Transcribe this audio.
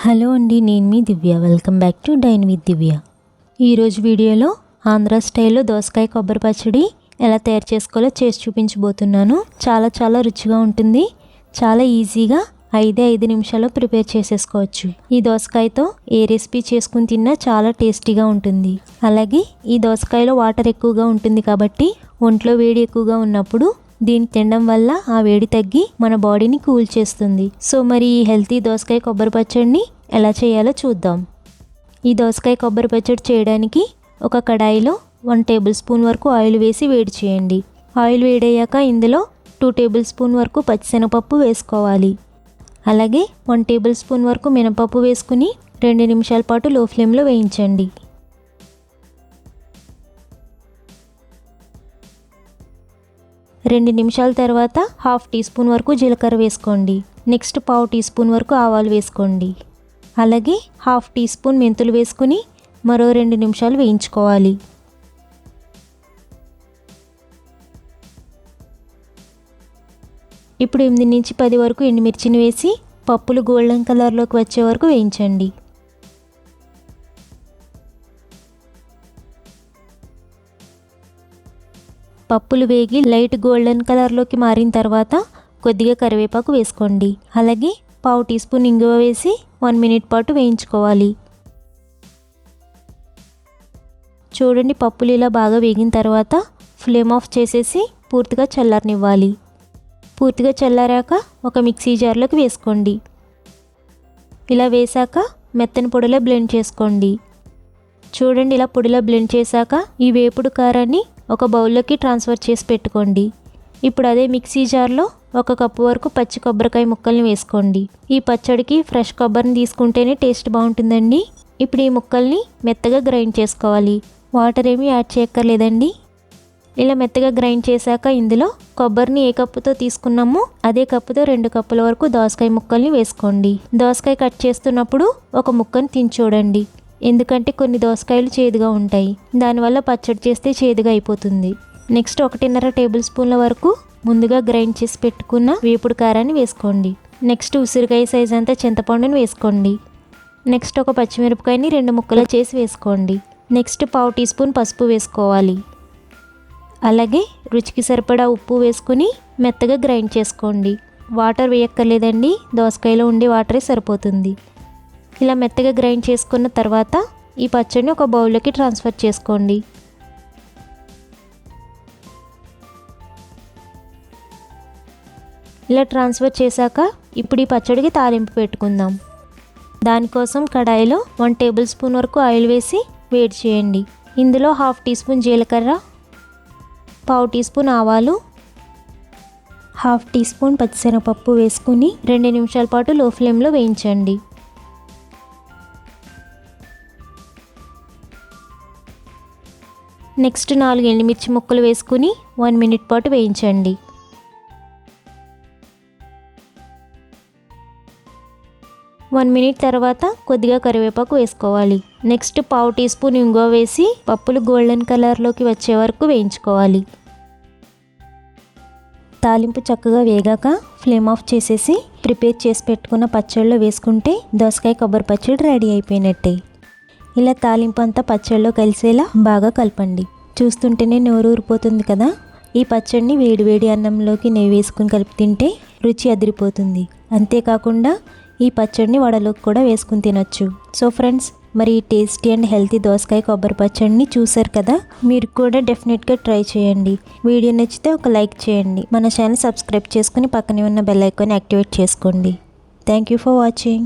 Hello అండి, నేను మీ Divya. Welcome back to dine with Divya. ఈరోజు వీడియోలో ఆంధ్ర స్టైల్లో దోసకాయ కొబ్బరి పచ్చడి ఎలా తయారు చేసుకోవాలో చేసి చూపించబోతున్నాను. చాలా రుచిగా ఉంటుంది. చాలా ఈజీగా 5 నిమిషాల్లో ప్రిపేర్ చేసేసుకోవచ్చు. ఈ దోసకాయతో ఏ రెసిపీ చేసుకుని తిన్నా చాలా టేస్టీగా ఉంటుంది. అలాగే ఈ దోసకాయలో వాటర్ ఎక్కువగా ఉంటుంది కాబట్టి ఒంట్లో వేడి ఎక్కువగా ఉన్నప్పుడు దీన్ని తినడం వల్ల ఆ వేడి తగ్గి మన బాడీని కూల్ చేస్తుంది. సో మరి ఈ హెల్తీ దోసకాయ కొబ్బరి పచ్చడిని ఎలా చేయాలో చూద్దాం. ఈ దోసకాయ కొబ్బరి పచ్చడి చేయడానికి ఒక కడాయిలో 1 టేబుల్ స్పూన్ వరకు ఆయిల్ వేసి వేడి చేయండి. ఆయిల్ వేడయ్యాక ఇందులో 2 టేబుల్ స్పూన్ వరకు పచ్చిశనగపప్పు వేసుకోవాలి. అలాగే 1 టేబుల్ స్పూన్ వరకు మినపప్పు వేసుకుని 2 నిమిషాల పాటు లో ఫ్లేమ్లో వేయించండి. 2 నిమిషాల తర్వాత 1/2 టీ స్పూన్ వరకు జీలకర్ర వేసుకోండి. నెక్స్ట్ 1/2 టీ స్పూన్ వరకు ఆవాలు వేసుకోండి. అలాగే 1/2 టీ స్పూన్ మెంతులు వేసుకుని మరో 2 నిమిషాలు వేయించుకోవాలి. ఇప్పుడు 8 నుంచి 10 వరకు ఎండుమిర్చిని వేసి పప్పులు గోల్డెన్ కలర్లోకి వచ్చే వరకు వేయించండి. పప్పులు వేగి లైట్ గోల్డెన్ కలర్లోకి మారిన తర్వాత కొద్దిగా కరివేపాకు వేసుకోండి. అలాగే 1/2 టీ స్పూన్ ఇంగువ వేసి 1 మినిట్ పాటు వేయించుకోవాలి. చూడండి, పప్పులు ఇలా బాగా వేగిన తర్వాత ఫ్లేమ్ ఆఫ్ చేసేసి పూర్తిగా చల్లారనివ్వాలి. పూర్తిగా చల్లారాక ఒక మిక్సీ జార్లోకి వేసుకోండి. ఇలా వేసాక మెత్తని పొడిలో బ్లెండ్ చేసుకోండి. చూడండి, ఇలా పొడిలో బ్లెండ్ చేశాక ఈ వేపుడు కారాన్ని ఒక బౌల్లోకి ట్రాన్స్ఫర్ చేసి పెట్టుకోండి. ఇప్పుడు అదే మిక్సీ జార్లో 1 కప్పు వరకు పచ్చి కొబ్బరికాయ ముక్కల్ని వేసుకోండి. ఈ పచ్చడికి ఫ్రెష్ కొబ్బరిని తీసుకుంటేనే టేస్ట్ బాగుంటుందండి. ఇప్పుడు ఈ ముక్కల్ని మెత్తగా గ్రైండ్ చేసుకోవాలి. వాటర్ ఏమీ యాడ్ చేయక్కర్లేదండి. ఇలా మెత్తగా గ్రైండ్ చేశాక ఇందులో కొబ్బరిని ఏ కప్పుతో తీసుకున్నామో అదే కప్పుతో 2 కప్పుల వరకు దోసకాయ ముక్కల్ని వేసుకోండి. దోసకాయ కట్ చేస్తున్నప్పుడు ఒక ముక్కని తిని చూడండి. ఎందుకంటే కొన్ని దోసకాయలు చేదుగా ఉంటాయి. దానివల్ల పచ్చడి చేస్తే చేదుగా అయిపోతుంది. నెక్స్ట్ 1.5 టేబుల్ స్పూన్ల వరకు ముందుగా గ్రైండ్ చేసి పెట్టుకున్న వేపుడు కారాన్ని వేసుకోండి. నెక్స్ట్ ఉసిరికాయ సైజ్ అంతా చింతపండుని వేసుకోండి. నెక్స్ట్ ఒక పచ్చిమిరపకాయని 2 ముక్కలు చేసి వేసుకోండి. నెక్స్ట్ 1/2 టీ స్పూన్ పసుపు వేసుకోవాలి. అలాగే రుచికి సరిపడా ఉప్పు వేసుకుని మెత్తగా గ్రైండ్ చేసుకోండి. వాటర్ వేయక్కర్లేదండి, దోసకాయలో ఉండే వాటరే సరిపోతుంది. ఇలా మెత్తగా గ్రైండ్ చేసుకున్న తర్వాత ఈ పచ్చడిని ఒక బౌల్లోకి ట్రాన్స్ఫర్ చేసుకోండి. ఇలా ట్రాన్స్ఫర్ చేశాక ఇప్పుడు ఈ పచ్చడికి తాలింపు పెట్టుకుందాం. దానికోసం కడాయిలో 1 టేబుల్ స్పూన్ వరకు ఆయిల్ వేసి వేడి చేయండి. ఇందులో 1/2 టీ స్పూన్ జీలకర్ర, 1/2 టీ స్పూన్ ఆవాలు, 1/2 టీ స్పూన్ పచ్చిశనగపప్పు వేసుకుని 2 నిమిషాల పాటు లో ఫ్లేమ్లో వేయించండి. నెక్స్ట్ 4 ఎండుమిర్చి ముక్కలు వేసుకుని 1 మినిట్ పాటు వేయించండి. వన్ మినిట్ తర్వాత కొద్దిగా కరివేపాకు వేసుకోవాలి. నెక్స్ట్ 1/2 టీ స్పూన్ ఇంగువ వేసి పప్పులు గోల్డెన్ కలర్లోకి వచ్చే వరకు వేయించుకోవాలి. తాలింపు చక్కగా వేగాక ఫ్లేమ్ ఆఫ్ చేసేసి ప్రిపేర్ చేసి పెట్టుకున్న పచ్చడిలో వేసుకుంటే దోసకాయ కొబ్బరి పచ్చడి రెడీ అయిపోయినట్టే. ఇలా తాలింపు అంతా పచ్చడిలో కలిసేలా బాగా కలపండి. చూస్తుంటేనే నోరు ఊరిపోతుంది కదా. ఈ పచ్చడిని వేడివేడి అన్నంలోకి నెయ్యి వేసుకుని కలిపి తింటే రుచి అదిరిపోతుంది. అంతేకాకుండా ఈ పచ్చడిని వడలోకి కూడా వేసుకుని తినొచ్చు. సో ఫ్రెండ్స్, మరి ఈ టేస్టీ అండ్ హెల్తీ దోసకాయ కొబ్బరి పచ్చడిని చూసారు కదా. మీరు కూడా డెఫినెట్గా ట్రై చేయండి. వీడియో నచ్చితే ఒక లైక్ చేయండి. మన ఛానల్ సబ్స్క్రైబ్ చేసుకుని పక్కనే ఉన్న బెల్ ఐకాన్ యాక్టివేట్ చేసుకోండి. Thank you for watching.